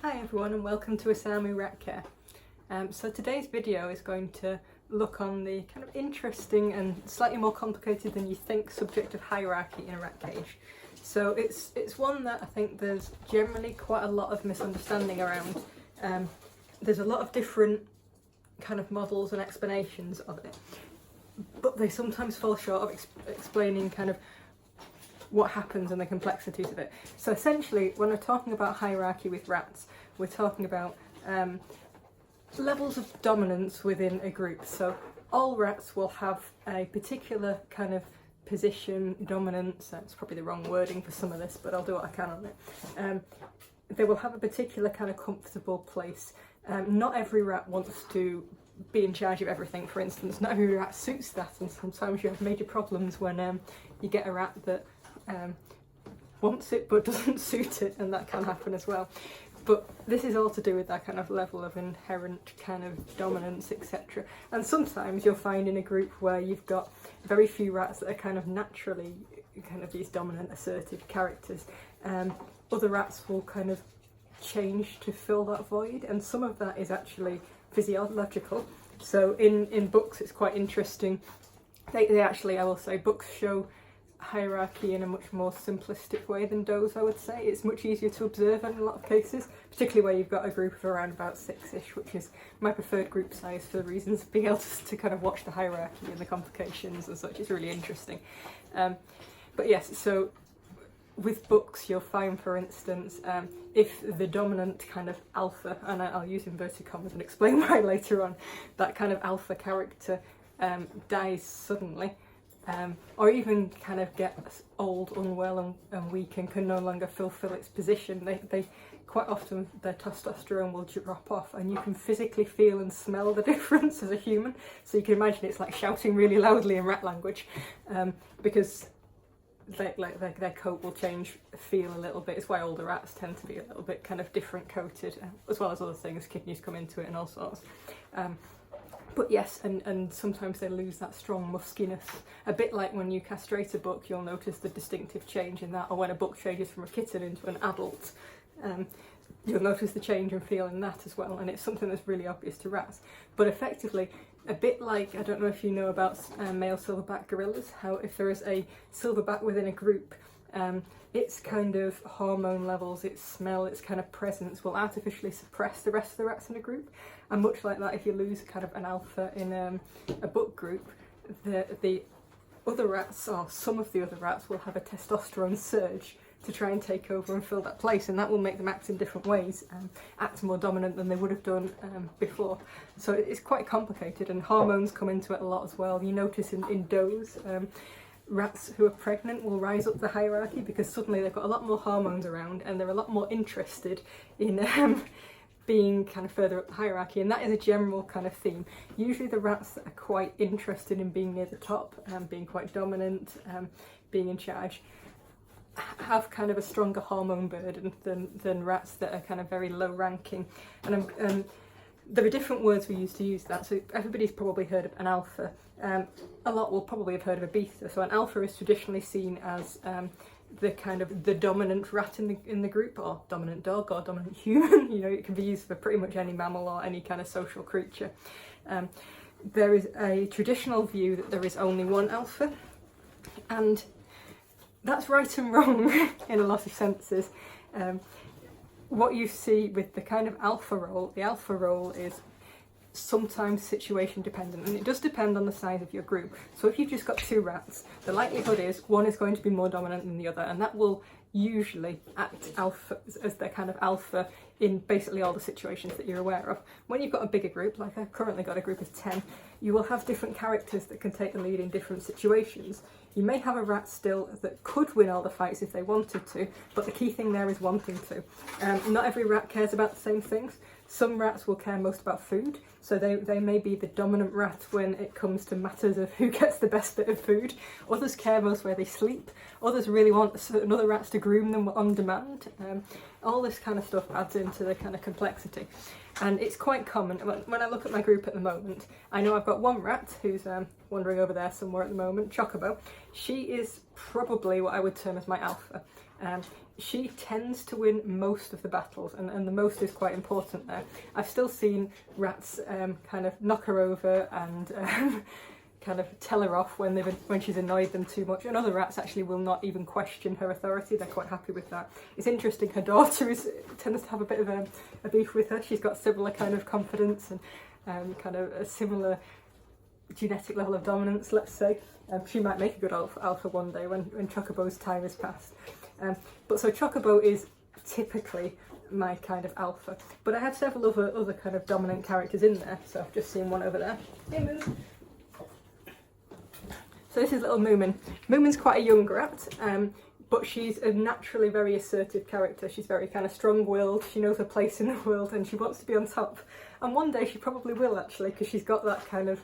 Hi everyone and welcome to Osamu Rat Care. So today's video is going to look on the kind of interesting and slightly more complicated than you think subject of hierarchy in a rat cage. So it's one that I think there's generally quite a lot of misunderstanding around. There's a lot of different kind of models and explanations of it, but they sometimes fall short of explaining kind of what happens and the complexities of it. So essentially, when we're talking about hierarchy with rats, we're talking about levels of dominance within a group. So all rats will have a particular kind of position, dominance, that's probably the wrong wording for some of this, but I'll do what I can on it. They will have a particular kind of comfortable place. Not every rat wants to be in charge of everything, for instance. Not every rat suits that, and sometimes you have major problems when you get a rat that wants it but doesn't suit it, and that can happen as well. But this is all to do with that kind of level of inherent kind of dominance, etc. And sometimes you'll find in a group where you've got very few rats that are kind of naturally kind of these dominant, assertive characters. Other rats will kind of change to fill that void, and some of that is actually physiological. So in books it's quite interesting. They actually, I will say, books show hierarchy in a much more simplistic way than does, I would say. It's much easier to observe in a lot of cases, particularly where you've got a group of around about 6-ish, which is my preferred group size for the reasons of being able to kind of watch the hierarchy and the complications and such. It's really interesting. But yes, so with books you'll find, for instance, if the dominant kind of alpha, and I'll use inverted commas and explain why later on, that kind of alpha character dies suddenly, or even kind of gets old, unwell and weak and can no longer fulfill its position, they quite often their testosterone will drop off, and you can physically feel and smell the difference as a human. So you can imagine it's like shouting really loudly in rat language, because their coat will change, feel a little bit. It's why older rats tend to be a little bit kind of different coated, as well as other things, kidneys come into it and all sorts. But yes, and sometimes they lose that strong muskiness. A bit like when you castrate a buck, you'll notice the distinctive change in that, or when a buck changes from a kitten into an adult, you'll notice the change and feel in that as well, and it's something that's really obvious to rats. But effectively, a bit like, I don't know if you know about male silverback gorillas, how if there is a silverback within a group, its kind of hormone levels, its smell, its kind of presence will artificially suppress the rest of the rats in a group. And much like that, if you lose kind of an alpha in a buck group, the other rats, or some of the other rats, will have a testosterone surge to try and take over and fill that place, and that will make them act in different ways, act more dominant than they would have done before. So it's quite complicated, and hormones come into it a lot as well. You notice in does, rats who are pregnant will rise up the hierarchy because suddenly they've got a lot more hormones around and they're a lot more interested in being kind of further up the hierarchy, and that is a general kind of theme. Usually the rats that are quite interested in being near the top, being quite dominant, being in charge, have kind of a stronger hormone burden than rats that are kind of very low ranking. And there are different words we use to use that. So everybody's probably heard of an alpha. A lot will probably have heard of a beta. So an alpha is traditionally seen as the kind of the dominant rat in the group, or dominant dog, or dominant human. You know, it can be used for pretty much any mammal or any kind of social creature. There is a traditional view that there is only one alpha, and that's right and wrong in a lot of senses. What you see with the kind of alpha role, the alpha role is sometimes situation dependent, and it does depend on the size of your group. So if you've just got 2 rats, the likelihood is one is going to be more dominant than the other, and that will usually act alpha as their kind of alpha in basically all the situations that you're aware of. When you've got a bigger group, like I've currently got a group of 10, you will have different characters that can take the lead in different situations. You may have a rat still that could win all the fights if they wanted to, but the key thing there is wanting to. Not every rat cares about the same things. Some rats will care most about food, so they may be the dominant rat when it comes to matters of who gets the best bit of food. Others care most where they sleep. Others really want certain other rats to groom them on demand. All this kind of stuff adds into the kind of complexity. And it's quite common. When I look at my group at the moment, I know I've got one rat who's wandering over there somewhere at the moment, Chocobo. She is probably what I would term as my alpha. She tends to win most of the battles, and the most is quite important there. I've still seen rats kind of knock her over and kind of tell her off when she's annoyed them too much, and other rats actually will not even question her authority. They're quite happy with that. It's interesting, her daughter tends to have a bit of a beef with her. She's got similar kind of confidence and kind of a similar genetic level of dominance, let's say. She might make a good alpha one day when Chocobo's time has passed. But so Chocobo is typically my kind of alpha, but I had several other kind of dominant characters in there, so I've just seen one over there. Hey, Moon. So this is little Moomin. Moomin's quite a young rat, but she's a naturally very assertive character. She's very kind of strong-willed, she knows her place in the world, and she wants to be on top. And one day she probably will, actually, because she's got that kind of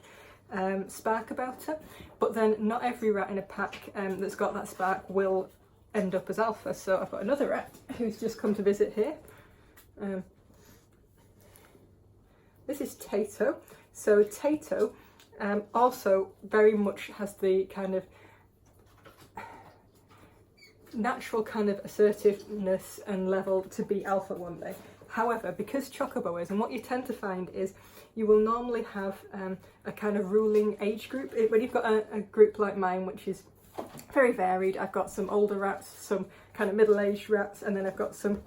spark about her. But then not every rat in a pack that's got that spark will end up as alpha. So I've got another rat who's just come to visit here. This is Tato. So Tato also very much has the kind of natural kind of assertiveness and level to be alpha one day. However, because Chocobo is, and what you tend to find is you will normally have a kind of ruling age group. When you've got a group like mine, which is very varied, I've got some older rats, some kind of middle-aged rats, and then I've got some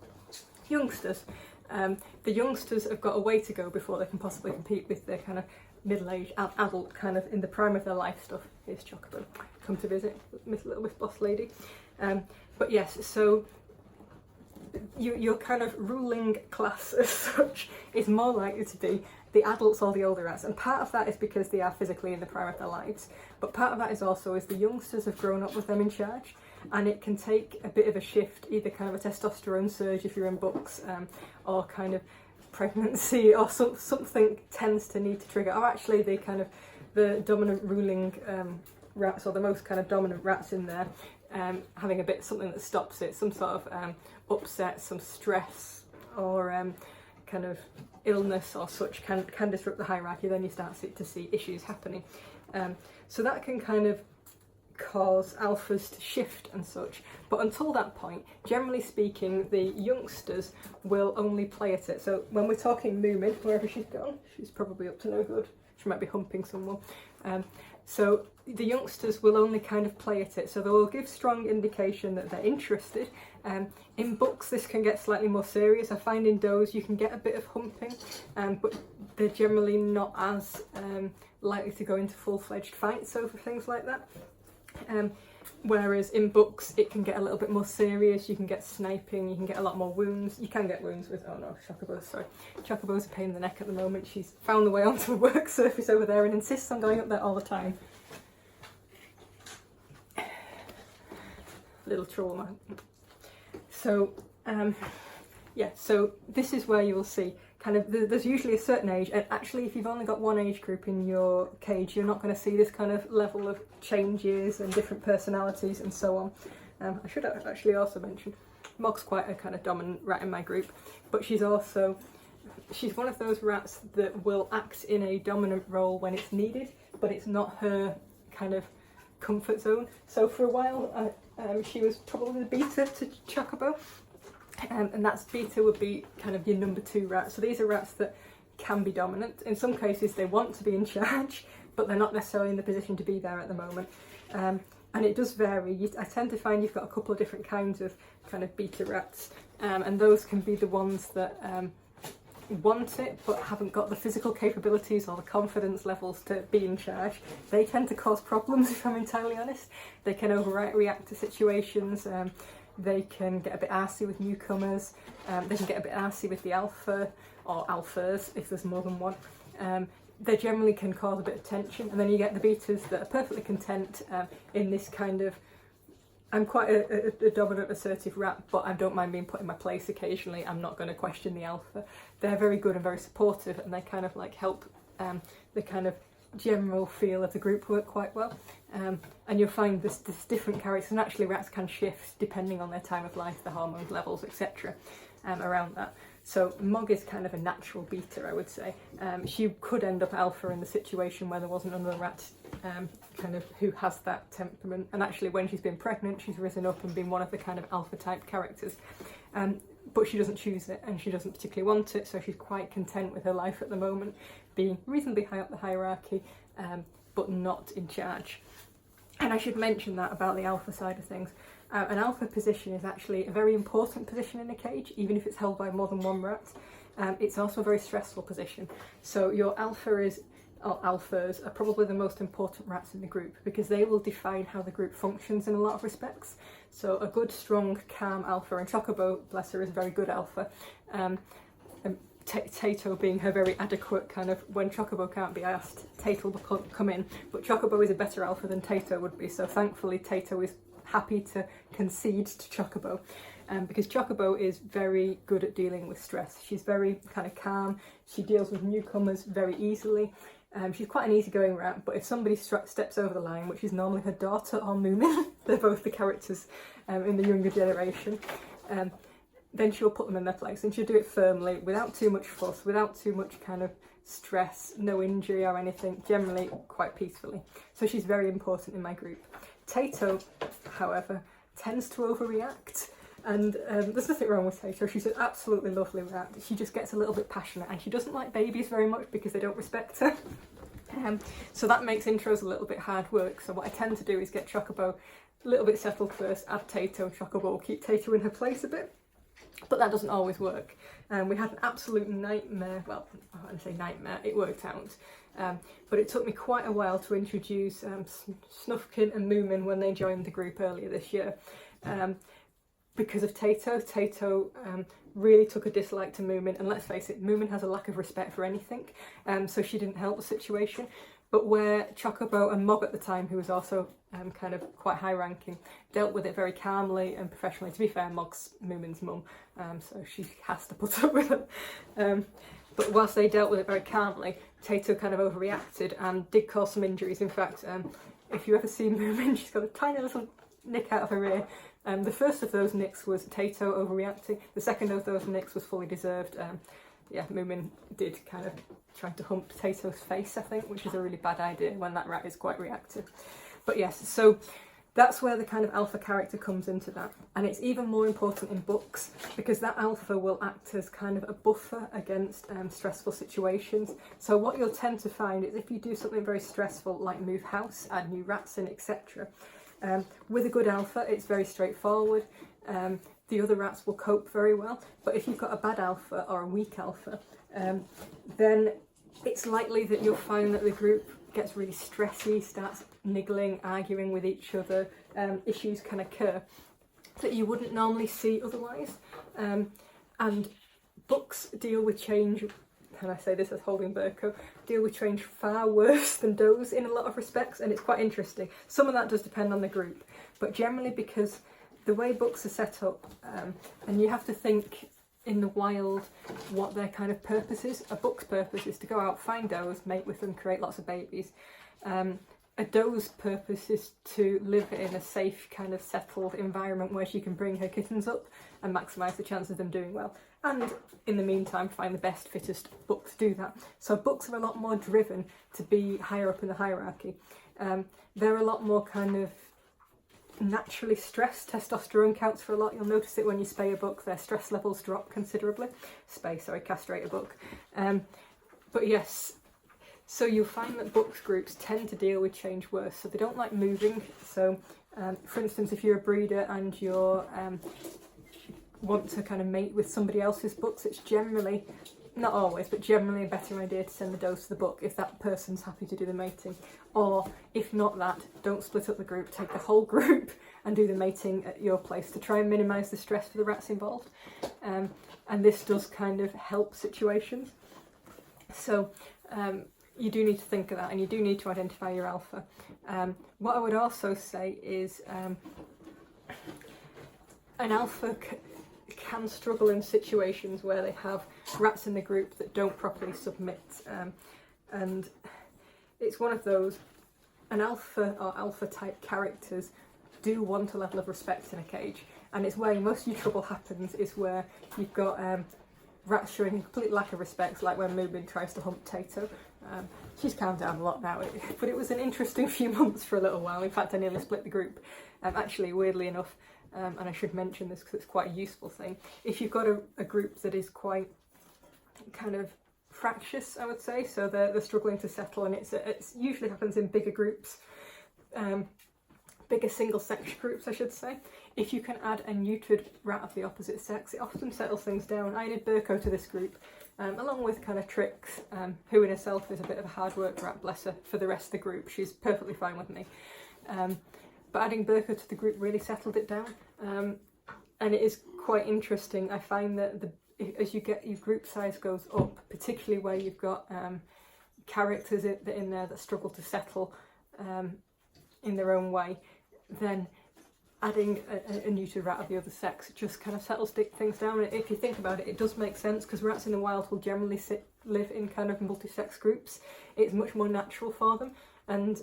youngsters. The youngsters have got a way to go before they can possibly compete with their kind of middle-aged adult kind of in the prime of their life stuff. Here's Chocobo, come to visit, little Miss Boss Lady. But yes, so your kind of ruling class as such is more likely to be the adults or the older rats, and part of that is because they are physically in the prime of their lives, but part of that is also as the youngsters have grown up with them in charge, and it can take a bit of a shift, either kind of a testosterone surge if you're in books, or kind of pregnancy, or something tends to need to trigger, or actually the dominant ruling rats, or the most kind of dominant rats in there, having a bit something that stops it, some sort of upset, some stress, or kind of illness or such can disrupt the hierarchy. Then you start to see issues happening. So that can kind of cause alphas to shift and such, but until that point, generally speaking, the youngsters will only play at it. So when we're talking Moomin, wherever she's gone, she's probably up to no good. She might be humping someone. So the youngsters will only kind of play at it, so they will give strong indication that they're interested. In books this can get slightly more serious. I find in does you can get a bit of humping, but they're generally not as likely to go into full-fledged fights over things like that. Whereas in books it can get a little bit more serious. You can get sniping, you can get a lot more wounds. You can get wounds with, oh no, Chocobo's, sorry. Chocobo's a pain in the neck at the moment. She's found the way onto the work surface over there and insists on going up there all the time. Little trauma. So, yeah, so this is where you will see kind of, there's usually a certain age, and actually if you've only got one age group in your cage, you're not going to see this kind of level of changes and different personalities and so on. I should actually also mention, Mog's quite a kind of dominant rat in my group, but she's one of those rats that will act in a dominant role when it's needed, but it's not her kind of comfort zone. So for a while, she was probably the beta to Chocobo. And that's beta would be kind of your number 2 rat. So these are rats that can be dominant. In some cases they want to be in charge, but they're not necessarily in the position to be there at the moment. And it does vary. I tend to find you've got a couple of different kinds of kind of beta rats, and those can be the ones that want it but haven't got the physical capabilities or the confidence levels to be in charge. They tend to cause problems, if I'm entirely honest. They can overreact to situations. They can get a bit arsey with newcomers, they can get a bit arsey with the alpha, or alphas if there's more than one. They generally can cause a bit of tension, and then you get the betas that are perfectly content in this kind of, I'm quite a dominant assertive rat, but I don't mind being put in my place occasionally. I'm not going to question the alpha. They're very good and very supportive, and they kind of like help the kind of general feel of the group work quite well. And you'll find this different characters, and actually rats can shift depending on their time of life, the hormone levels, etc. Around that. So Mog is kind of a natural beta, I would say. She could end up alpha in the situation where there wasn't another rat kind of who has that temperament, and actually when she's been pregnant she's risen up and been one of the kind of alpha type characters. But she doesn't choose it and she doesn't particularly want it, so she's quite content with her life at the moment, being reasonably high up the hierarchy, but not in charge. And I should mention that about the alpha side of things. An alpha position is actually a very important position in a cage, even if it's held by more than one rat. It's also a very stressful position. So your alphas are probably the most important rats in the group because they will define how the group functions in a lot of respects. So a good, strong, calm alpha, and Chocobo, bless her, is a very good alpha. Tato being her very adequate kind of, when Chocobo can't be asked, Tato will come in. But Chocobo is a better alpha than Tato would be, so thankfully Tato is happy to concede to Chocobo. Because Chocobo is very good at dealing with stress. She's very kind of calm, she deals with newcomers very easily. She's quite an easygoing rat, but if somebody steps over the line, which is normally her daughter or Moomin, they're both the characters in the younger generation, then she'll put them in their place, and she'll do it firmly, without too much fuss, without too much kind of stress, no injury or anything, generally quite peacefully. So she's very important in my group. Tato, however, tends to overreact. And there's nothing wrong with Tato, she's an absolutely lovely rat. She just gets a little bit passionate and she doesn't like babies very much because they don't respect her. So that makes intros a little bit hard work. So what I tend to do is get Chocobo a little bit settled first, add Tato, and Chocobo will keep Tato in her place a bit. But that doesn't always work. We had an absolute nightmare, well, I wouldn't say nightmare, it worked out. But it took me quite a while to introduce Snufkin and Moomin when they joined the group earlier this year. Because of Tato. Tato really took a dislike to Moomin, and let's face it, Moomin has a lack of respect for anything, so she didn't help the situation. But where Chocobo and Mog at the time, who was also kind of quite high ranking, dealt with it very calmly and professionally. To be fair, Mog's Moomin's mum, so she has to put up with it. But whilst they dealt with it very calmly, Tato kind of overreacted and did cause some injuries. In fact, if you ever see Moomin, she's got a tiny little nick out of her ear. The first of those nicks was Tato overreacting. The second of those nicks was fully deserved. Yeah, Moomin did kind of try to hump Tato's face, I think, which is a really bad idea when that rat is quite reactive. But yes, so that's where the kind of alpha character comes into that. And it's even more important in books because that alpha will act as kind of a buffer against stressful situations. So what you'll tend to find is if you do something very stressful, like move house, add new rats in, etc., with a good alpha, it's very straightforward. The other rats will cope very well. But if you've got a bad alpha or a weak alpha, then it's likely that you'll find that the group gets really stressy, starts niggling, arguing with each other. Issues can occur that you wouldn't normally see otherwise. And books deal with change, and I say this as holding Burko, deal with change far worse than does in a lot of respects, and it's quite interesting. Some of that does depend on the group, but generally because the way books are set up, and you have to think in the wild what their kind of purpose is. A book's purpose is to go out, find does, mate with them, create lots of babies. A doe's purpose is to live in a safe, kind of settled environment where she can bring her kittens up and maximise the chance of them doing well. And in the meantime, find the best, fittest book to do that. So books are a lot more driven to be higher up in the hierarchy. They're a lot more kind of naturally stressed. Testosterone counts for a lot. You'll notice it when you spay a book, their stress levels drop considerably. Castrate a book. But yes, so you'll find that books groups tend to deal with change worse. So they don't like moving. So for instance, if you're a breeder and you're want to kind of mate with somebody else's books, it's generally, not always, but generally a better idea to send the does to the book if that person's happy to do the mating. Or if not that, don't split up the group, take the whole group and do the mating at your place to try and minimise the stress for the rats involved. And this does kind of help situations. So you do need to think of that, and you do need to identify your alpha. What I would also say is an alpha can struggle in situations where they have rats in the group that don't properly submit, and it's one of those. An alpha or alpha type characters do want a level of respect in a cage, and it's where most of your trouble happens, is where you've got rats showing a complete lack of respect, like when Moobin tries to hump Tato. She's calmed down a lot now, but it was an interesting few months for a little while. In fact, I nearly split the group. Actually, weirdly enough, and I should mention this because it's quite a useful thing, if you've got a group that is quite kind of fractious, I would say, so they're struggling to settle, and it usually happens in bigger groups, bigger single sex groups I should say. If you can add a neutered rat of the opposite sex, it often settles things down. I added Burko to this group, along with kind of Trix, who in herself is a bit of a hard work rat, bless her, for the rest of the group. She's perfectly fine with me. But adding Burko to the group really settled it down, and it is quite interesting. I find that as you get your group size goes up, particularly where you've got characters in there that struggle to settle in their own way, then adding a neutered rat of the other sex just kind of settles things down. And if you think about it, it does make sense, because rats in the wild will generally live in kind of multi-sex groups. It's much more natural for them, and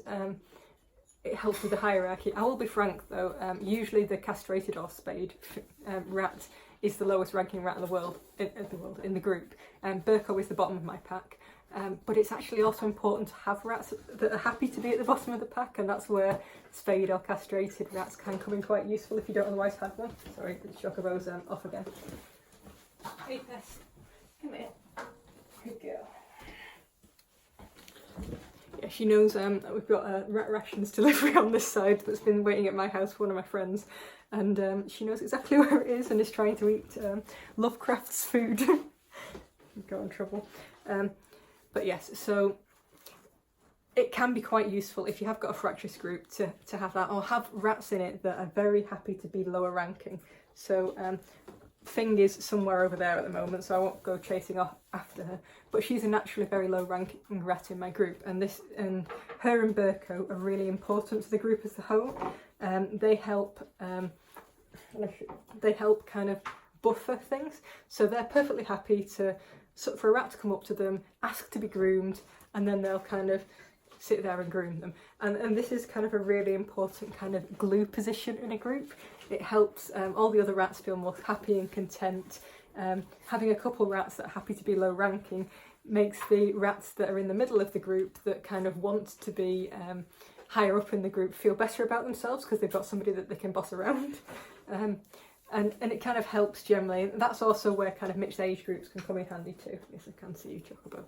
it helps with the hierarchy. I will be frank though, usually the castrated or spayed rat is the lowest ranking rat in the group. Burko is the bottom of my pack. But it's actually also important to have rats that are happy to be at the bottom of the pack, and that's where spayed or castrated rats can come in quite useful if you don't otherwise have one. Sorry, the chocobo's off again. Hey Bess, come here. Good girl. Yeah, she knows that we've got a rat rations delivery on this side that's been waiting at my house for one of my friends, and she knows exactly where it is and is trying to eat Lovecraft's food. Got in trouble. But yes, so it can be quite useful if you have got a fractious group to have that, or have rats in it that are very happy to be lower ranking. So Fing is somewhere over there at the moment, so I won't go chasing off after her, but she's a naturally very low ranking rat in my group, and her and Burko are really important to the group as a whole. They help kind of buffer things, so they're perfectly happy for a rat to come up to them, ask to be groomed, and then they'll kind of sit there and groom them. And this is kind of a really important kind of glue position in a group. It helps all the other rats feel more happy and content. Having a couple rats that are happy to be low ranking makes the rats that are in the middle of the group that kind of want to be higher up in the group feel better about themselves, because they've got somebody that they can boss around. And it kind of helps generally. That's also where kind of mixed age groups can come in handy too. Yes, I can see you, Chocobo.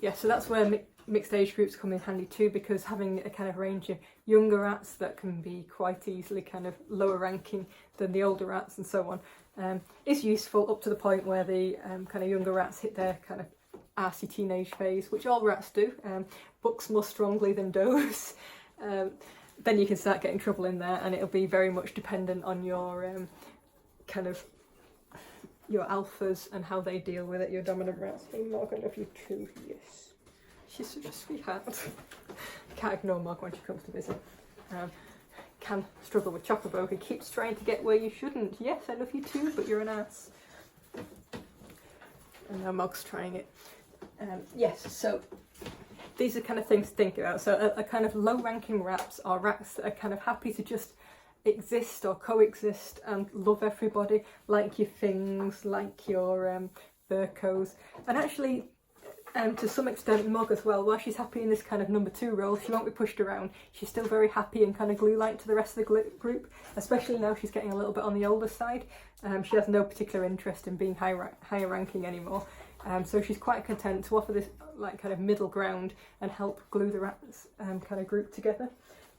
Yeah, so that's where mixed age groups come in handy too, because having a kind of range of younger rats that can be quite easily kind of lower ranking than the older rats and so on is useful, up to the point where the kind of younger rats hit their kind of arsey teenage phase, which all rats do, bucks more strongly than does. Then you can start getting trouble in there, and it'll be very much dependent on your kind of your alphas and how they deal with it, your dominant rats. Hey Morgan, I love you too, yes. She's such a sweetheart. Can't ignore Morgan when she comes to visit. Can struggle with Chocobo, who keeps trying to get where you shouldn't. Yes, I love you too, but you're an ass. And now Mog's trying it. Yes, so these are kind of things to think about. So a kind of low-ranking rats are rats that are kind of happy to just exist or coexist and love everybody, like your Fings, like your Burkos, and actually to some extent Mog as well. While she's happy in this kind of number 2 role, she won't be pushed around. She's still very happy and kind of glue-like to the rest of the group, especially now she's getting a little bit on the older side. She has no particular interest in being higher ranking anymore. So she's quite content to offer this like kind of middle ground and help glue the rats kind of group together,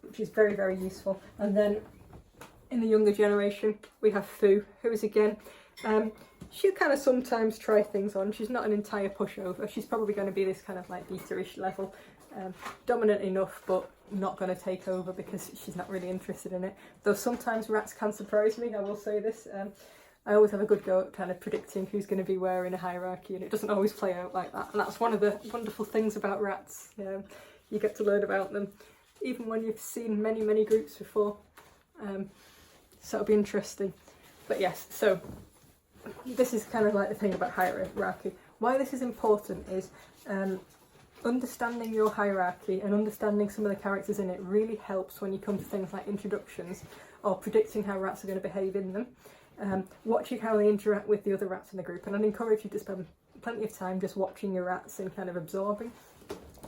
which is very, very useful. And then in the younger generation we have Fu, who is again, she'll kind of sometimes try things on. She's not an entire pushover. She's probably going to be this kind of like beta-ish level, dominant enough but not going to take over because she's not really interested in it. Though sometimes rats can surprise me, I will say this. I always have a good go at kind of predicting who's going to be where in a hierarchy, and it doesn't always play out like that. And that's one of the wonderful things about rats. You get to learn about them, even when you've seen many, many groups before. So it'll be interesting. But yes, so this is kind of like the thing about hierarchy. Why this is important is understanding your hierarchy and understanding some of the characters in it really helps when you come to things like introductions or predicting how rats are going to behave in them. watching how they interact with the other rats in the group. And I'd encourage you to spend plenty of time just watching your rats and kind of absorbing.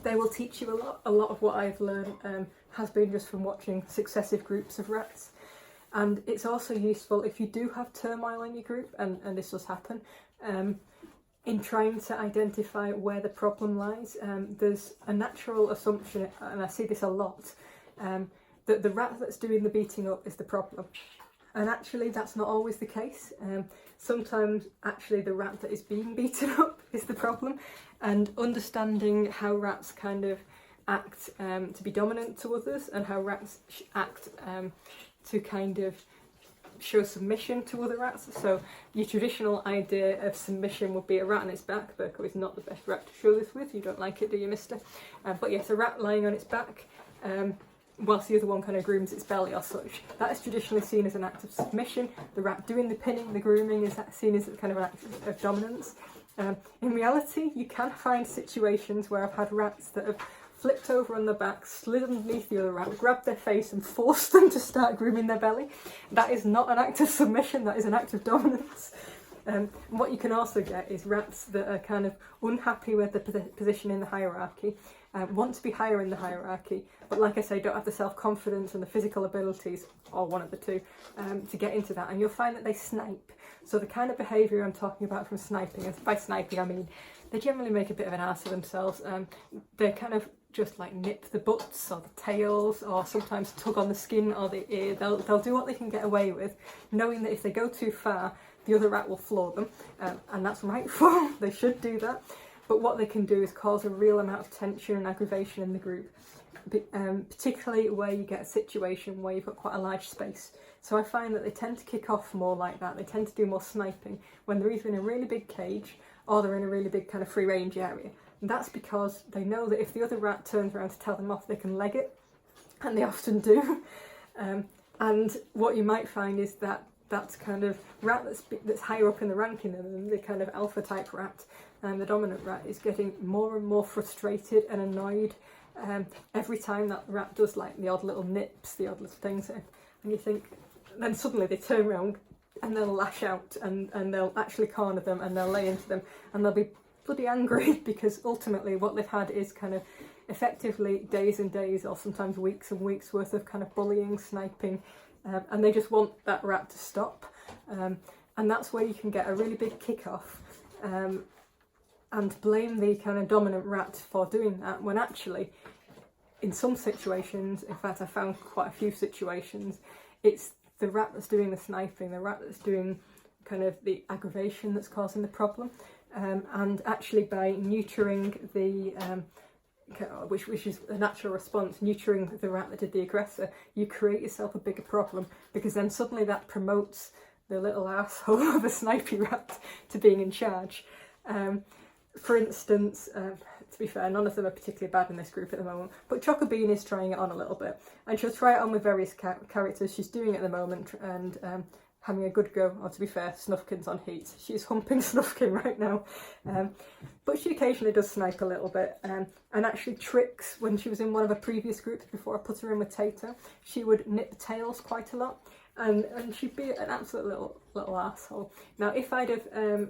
They will teach you a lot. A lot of what I've learned has been just from watching successive groups of rats. And it's also useful if you do have turmoil in your group, and this does happen, in trying to identify where the problem lies. There's a natural assumption, and I see this a lot, that the rat that's doing the beating up is the problem. And actually that's not always the case. Sometimes actually the rat that is being beaten up is the problem. And understanding how rats kind of act to be dominant to others, and how rats act to kind of show submission to other rats. So your traditional idea of submission would be a rat on its back. Berko is not the best rat to show this with. You don't like it, do you, mister? But yes, a rat lying on its back, whilst the other one kind of grooms its belly or such. That is traditionally seen as an act of submission. The rat doing the pinning, the grooming, is seen as kind of an act of dominance. In reality, you can find situations where I've had rats that have flipped over on their back, slid underneath the other rat, grabbed their face and forced them to start grooming their belly. That is not an act of submission, that is an act of dominance. What you can also get is rats that are kind of unhappy with the position in the hierarchy, want to be higher in the hierarchy, but like I say, don't have the self-confidence and the physical abilities, or one of the two, to get into that. And you'll find that they snipe. So the kind of behaviour I'm talking about from sniping, and by sniping I mean they generally make a bit of an ass of themselves. They kind of just like nip the butts or the tails, or sometimes tug on the skin or the ear. They'll do what they can get away with, knowing that if they go too far, the other rat will floor them, and that's rightful. They should do that. But what they can do is cause a real amount of tension and aggravation in the group, particularly where you get a situation where you've got quite a large space. So I find that they tend to kick off more like that. They tend to do more sniping when they're either in a really big cage or they're in a really big kind of free range area. And that's because they know that if the other rat turns around to tell them off, they can leg it, and they often do. And what you might find is that that's kind of rat that's higher up in the ranking than them, the kind of alpha type rat, and the dominant rat is getting more and more frustrated and annoyed every time that rat does like the odd little nips, the odd little things, and you think, then suddenly they turn around and they'll lash out, and they'll actually corner them, and they'll lay into them, and they'll be bloody angry because ultimately what they've had is kind of effectively days and days, or sometimes weeks and weeks worth of kind of bullying, sniping, and they just want that rat to stop. And that's where you can get a really big kick-off and blame the kind of dominant rat for doing that, when actually in some situations, in fact I found quite a few situations, it's the rat that's doing the sniping, the rat that's doing kind of the aggravation that's causing the problem. And actually by neutering the, which is a natural response, neutering the rat that did the aggressor, you create yourself a bigger problem, because then suddenly that promotes the little asshole of a snipey rat to being in charge. For instance, to be fair, none of them are particularly bad in this group at the moment, but Chocobean is trying it on a little bit, and she'll try it on with various characters she's doing at the moment, and having a good go. Or to be fair, Snufkin's on heat. She's humping Snufkin right now. But she occasionally does snipe a little bit. And actually Trix, when she was in one of her previous groups before I put her in with Tato, she would nip tails quite a lot. And she'd be an absolute little asshole. Now if I'd have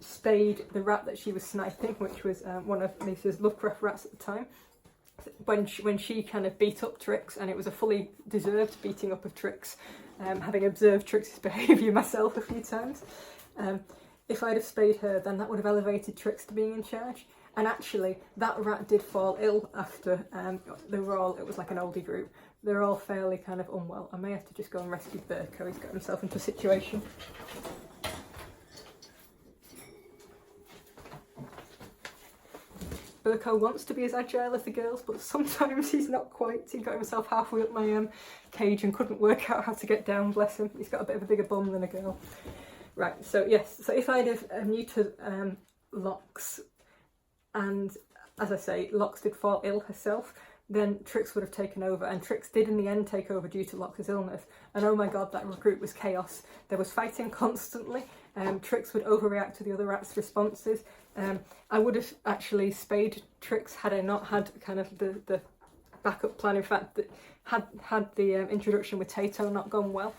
spayed the rat that she was sniping, which was one of Lisa's Lovecraft rats at the time, when she kind of beat up Trix, and it was a fully deserved beating up of Trix, having observed Trix's behaviour myself a few times, if I'd have spayed her, then that would have elevated Trix to being in charge. And actually that rat did fall ill after, they were all, it was like an oldie group, they're all fairly kind of unwell. I may have to just go and rescue Berko, he's got himself into a situation. Berko wants to be as agile as the girls, but sometimes he's not quite. He got himself halfway up my cage and couldn't work out how to get down, bless him. He's got a bit of a bigger bum than a girl. Right, so yes, so if I'd have neutered Lox, and as I say, Lox did fall ill herself, then Trix would have taken over, and Trix did in the end take over due to Lox's illness, and oh my god, that recruit was chaos. There was fighting constantly. Trix would overreact to the other rats' responses. I would have actually spayed Trix had I not had kind of the backup plan. In fact, had the introduction with Tato not gone well.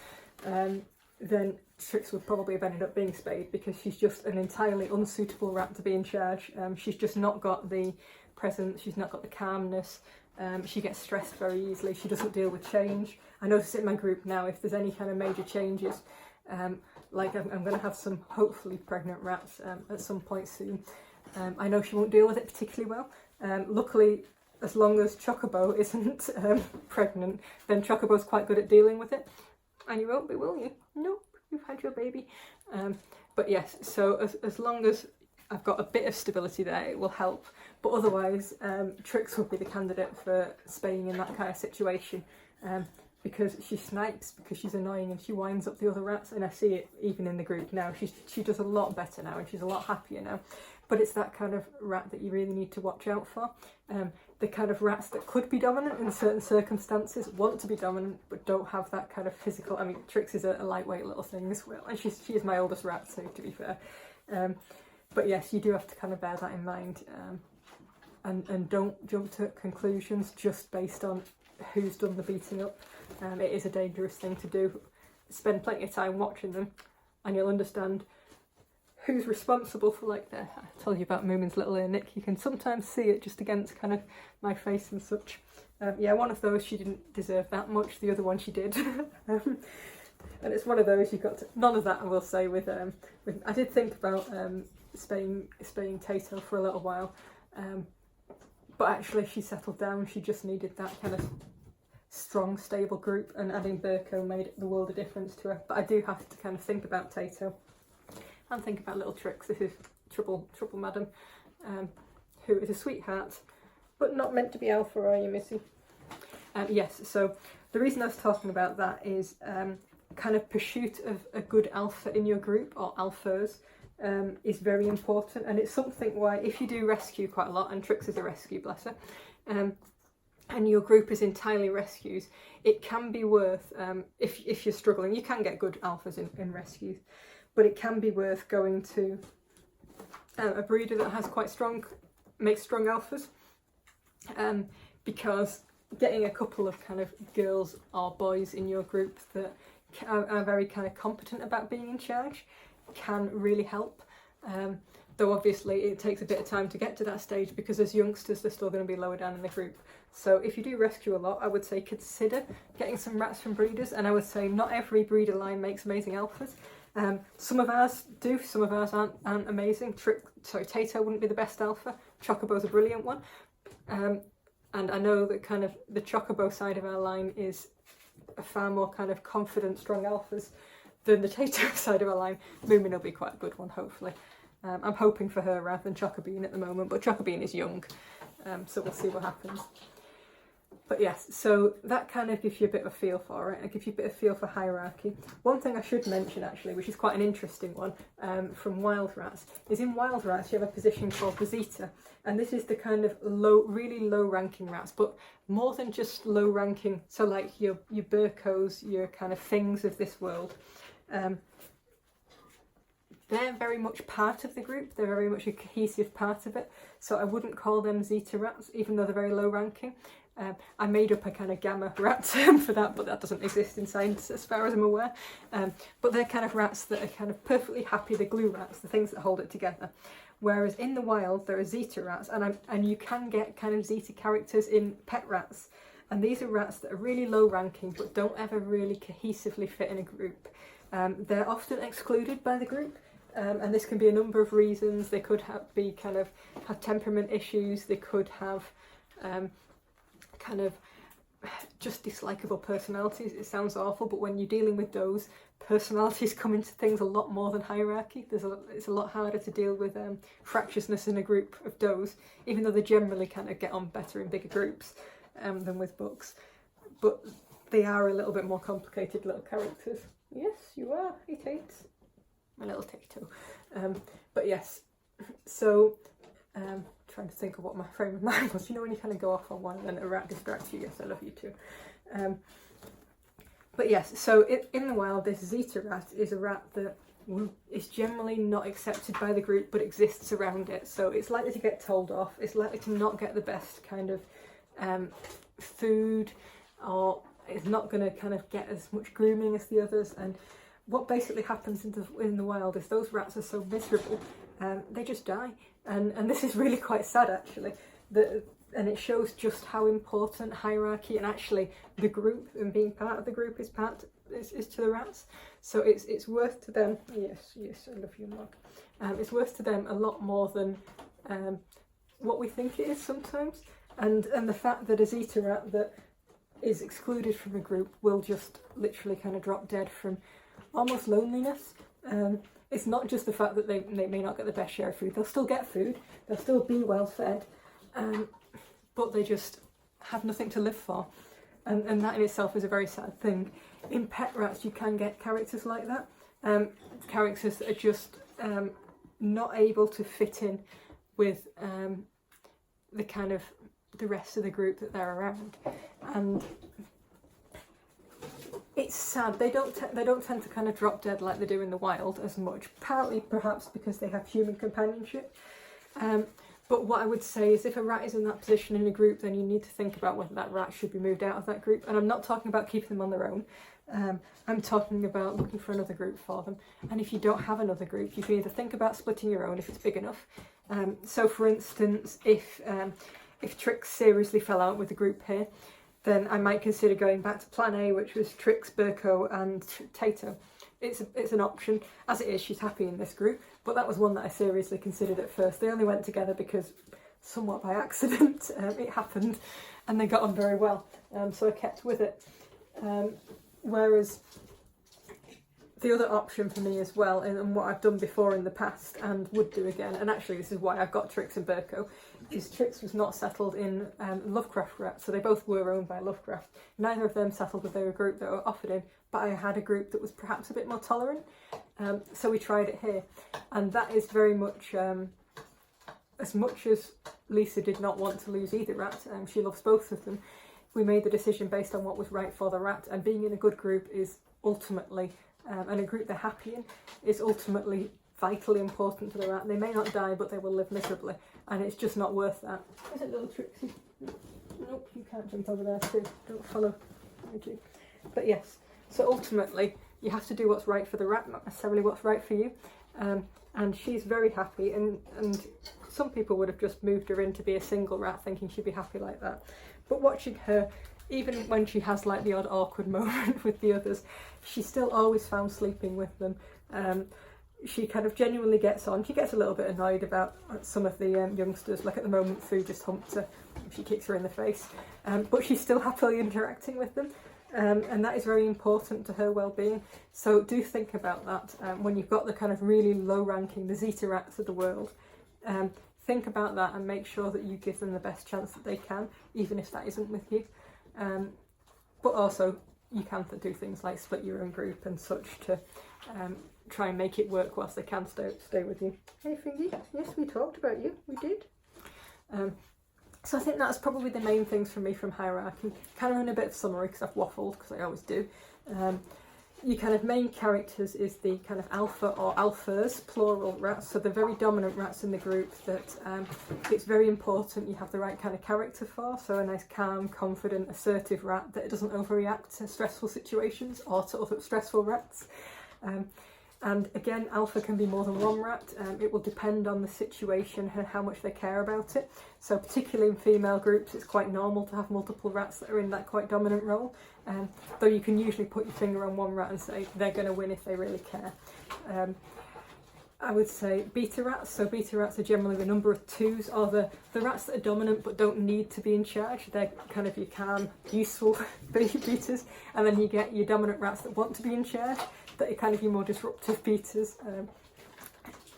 then Trix would probably have ended up being spayed, because she's just an entirely unsuitable rat to be in charge. She's just not got the presence, she's not got the calmness, she gets stressed very easily, she doesn't deal with change. I notice in my group now, if there's any kind of major changes, like I'm going to have some hopefully pregnant rats at some point soon, I know she won't deal with it particularly well. Luckily, as long as Chocobo isn't pregnant, then Chocobo's quite good at dealing with it. And you won't be, will you? Nope, you've had your baby. But yes, so as long as I've got a bit of stability there, it will help. But otherwise, Trix would be the candidate for spaying in that kind of situation, because she snipes, because she's annoying, and she winds up the other rats. And I see it even in the group now. She does a lot better now, and she's a lot happier now. But it's that kind of rat that you really need to watch out for. The kind of rats that could be dominant in certain circumstances, want to be dominant, but don't have that kind of physical... I mean, Trix is a lightweight little thing as well, and she is my oldest rat, so to be fair. But yes, you do have to kind of bear that in mind, and don't jump to conclusions just based on who's done the beating up. It is a dangerous thing to do. Spend plenty of time watching them, and you'll understand who's responsible for, like, I told you about Moomin's little ear nick. You can sometimes see it just against kind of my face and such. Yeah, one of those she didn't deserve that much, the other one she did. And it's one of those you've got to... None of that, I will say, with I did think about spaying Tato for a little while, but actually she settled down. She just needed that kind of strong, stable group, and adding Burko made the world of difference to her. But I do have to kind of think about Tato and think about little Trix. This is Trouble Madam, who is a sweetheart, but not meant to be alpha, are you, Missy? Yes, so the reason I was talking about that is kind of pursuit of a good alpha in your group, or alphas, is very important. And it's something why, if you do rescue quite a lot, and Trix is a rescue, bless her, and your group is entirely rescues, it can be worth, if you're struggling, you can get good alphas in rescues, but it can be worth going to a breeder that has makes strong alphas, because getting a couple of kind of girls or boys in your group that are very kind of competent about being in charge can really help. Though obviously it takes a bit of time to get to that stage, because as youngsters they're still going to be lower down in the group. So if you do rescue a lot, I would say consider getting some rats from breeders, and I would say not every breeder line makes amazing alphas. Some of ours do, some of ours aren't amazing. Tato wouldn't be the best alpha. Chocobo's a brilliant one. And I know that kind of the Chocobo side of our line is a far more kind of confident, strong alphas than the Tato side of our line. Moomin will be quite a good one, hopefully. I'm hoping for her rather than Chocobean at the moment, but Chocobean is young, so we'll see what happens. But yes, so that kind of gives you a bit of a feel for it. It gives you a bit of a feel for hierarchy. One thing I should mention actually, which is quite an interesting one, from wild rats, is in wild rats you have a position called the Zeta, and this is the kind of really low ranking rats, but more than just low ranking, so like your Burkos, your kind of things of this world. They're very much part of the group, they're very much a cohesive part of it, so I wouldn't call them Zeta rats, even though they're very low ranking. I made up a kind of gamma rat term for that, but that doesn't exist in science as far as I'm aware. But they're kind of rats that are kind of perfectly happy, the glue rats, the things that hold it together. Whereas in the wild there are Zeta rats, and you can get kind of Zeta characters in pet rats. And these are rats that are really low ranking but don't ever really cohesively fit in a group. They're often excluded by the group. And this can be a number of reasons. They could have temperament issues, they could have kind of just dislikable personalities. It sounds awful, but when you're dealing with those, personalities come into things a lot more than hierarchy. It's a lot harder to deal with fractiousness in a group of does, even though they generally kind of get on better in bigger groups than with bucks. But they are a little bit more complicated little characters. Yes, you are. He takes my little Tato. But yes, so trying to think of what my frame of mind was. You know when you kind of go off on one and then a rat distracts you? Yes, I love you too. But yes, so in the wild, this Zeta rat is a rat that is generally not accepted by the group but exists around it. So it's likely to get told off, it's likely to not get the best kind of food, or it's not going to kind of get as much grooming as the others. And what basically happens in the wild is those rats are so miserable, they just die. And this is really quite sad actually. And it shows just how important hierarchy and actually the group and being part of the group is to the rats. So it's worth to them. Yes, I love you, Mark. It's worth to them a lot more than what we think it is sometimes. And the fact that a zeta rat that is excluded from a group will just literally kind of drop dead from almost loneliness. It's not just the fact that they may not get the best share of food. They'll still get food. They'll still be well fed. But they just have nothing to live for. And that in itself is a very sad thing. In pet rats you can get characters like that. Characters that are just not able to fit in with the rest of the group that they're around. And it's sad. They don't tend to kind of drop dead like they do in the wild as much. Partly perhaps because they have human companionship. But what I would say is if a rat is in that position in a group, then you need to think about whether that rat should be moved out of that group. And I'm not talking about keeping them on their own. I'm talking about looking for another group for them. And if you don't have another group, you can either think about splitting your own if it's big enough. So for instance, if Trix seriously fell out with the group here, then I might consider going back to plan A, which was Trix, Burko and Tato. It's an option. As it is, she's happy in this group, but that was one that I seriously considered at first. They only went together because, somewhat by accident, it happened, and they got on very well, so I kept with it. Whereas the other option for me as well, and what I've done before in the past and would do again, and actually this is why I've got Trix and Burko, is Trix was not settled in Lovecraft rats, so they both were owned by Lovecraft. Neither of them settled with their group that were offered in, but I had a group that was perhaps a bit more tolerant, so we tried it here. And that is very much, as much as Lisa did not want to lose either rat, she loves both of them, we made the decision based on what was right for the rat, and being in a good group is ultimately, and a group they're happy in, is ultimately vitally important to the rat. They may not die, but they will live miserably, and it's just not worth that. Is it little Trixie? Nope, you can't jump over there too. Don't follow. Thank you. But yes, so ultimately you have to do what's right for the rat, not necessarily what's right for you. And she's very happy, and some people would have just moved her in to be a single rat thinking she'd be happy like that. But watching her, even when she has like the odd awkward moment with the others, she's still always found sleeping with them. She kind of genuinely gets on. She gets a little bit annoyed about some of the youngsters, like at the moment Fu just humped her, she kicks her in the face, but she's still happily interacting with them, and that is very important to her well-being. So do think about that when you've got the kind of really low ranking, the zeta rats of the world. Think about that and make sure that you give them the best chance that they can, even if that isn't with you. But also you can do things like split your own group and such to try and make it work whilst they can stay with you. Hey Fingy, yes, we talked about you, we did. So I think that's probably the main things for me from hierarchy. Kind of in a bit of summary because I've waffled, because I always do. Your kind of main characters is the kind of alpha or alphas, plural rats, so the very dominant rats in the group that it's very important you have the right kind of character for, so a nice calm, confident, assertive rat that doesn't overreact to stressful situations or to other stressful rats. And again, alpha can be more than one rat. It will depend on the situation and how much they care about it. So particularly in female groups, it's quite normal to have multiple rats that are in that quite dominant role. Though you can usually put your finger on one rat and say they're going to win if they really care. I would say beta rats. So beta rats are generally the number of twos, or the rats that are dominant but don't need to be in charge. They're kind of your calm, useful betas. And then you get your dominant rats that want to be in charge, that are kind of your more disruptive betas,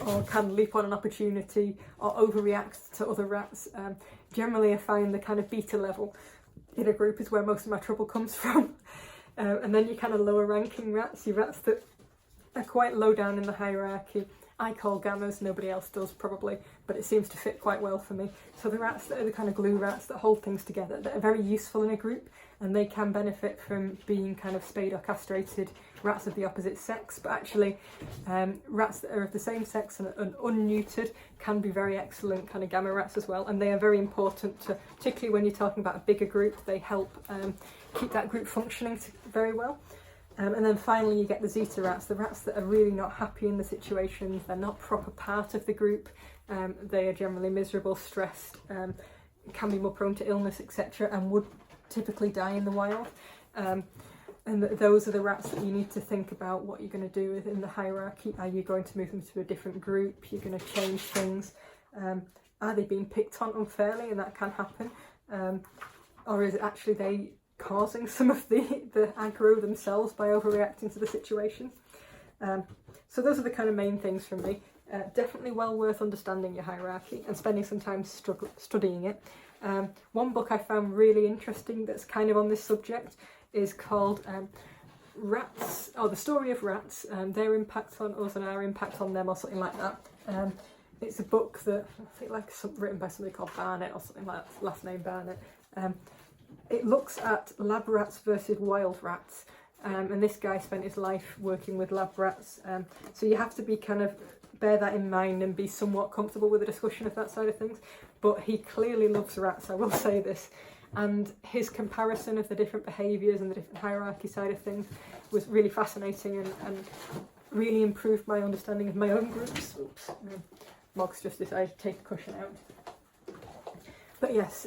or can leap on an opportunity or overreact to other rats. Generally I find the kind of beta level in a group is where most of my trouble comes from. And then your kind of lower ranking rats, your rats that are quite low down in the hierarchy. I call gammas, nobody else does probably, but it seems to fit quite well for me. So the rats that are the kind of glue rats that hold things together, that are very useful in a group, and they can benefit from being kind of spayed or castrated rats of the opposite sex, but actually rats that are of the same sex and unneutered can be very excellent kind of gamma rats as well, and they are very important to, particularly when you're talking about a bigger group, they help keep that group functioning very well. And then finally you get the zeta rats, the rats that are really not happy in the situations, they're not proper part of the group, they are generally miserable, stressed, can be more prone to illness, etc., and would typically die in the wild. And those are the rats that you need to think about what you're going to do within the hierarchy. Are you going to move them to a different group? You're going to change things. Are they being picked on unfairly, and that can happen? Or is it actually they causing some of the aggro themselves by overreacting to the situation? So those are the kind of main things from me. Definitely well worth understanding your hierarchy and spending some time studying it. One book I found really interesting that's kind of on this subject is called Rats, or The Story of Rats, their impact on us and our impact on them, or something like that. It's a book that I think written by somebody called Barnett or something like that, last name Barnett. It looks at lab rats versus wild rats, and this guy spent his life working with lab rats, so you have to be kind of bear that in mind and be somewhat comfortable with the discussion of that side of things. But he clearly loves rats, I will say this, and his comparison of the different behaviours and the different hierarchy side of things was really fascinating and really improved my understanding of my own groups. Oops, Mog's just decided to take a cushion out. But yes,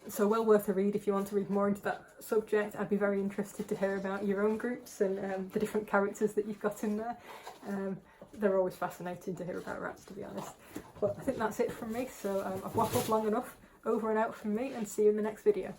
so well worth a read if you want to read more into that subject. I'd be very interested to hear about your own groups and the different characters that you've got in there. They're always fascinating to hear about rats, to be honest. But I think that's it from me, so I've waffled long enough. Over and out from me, and see you in the next video.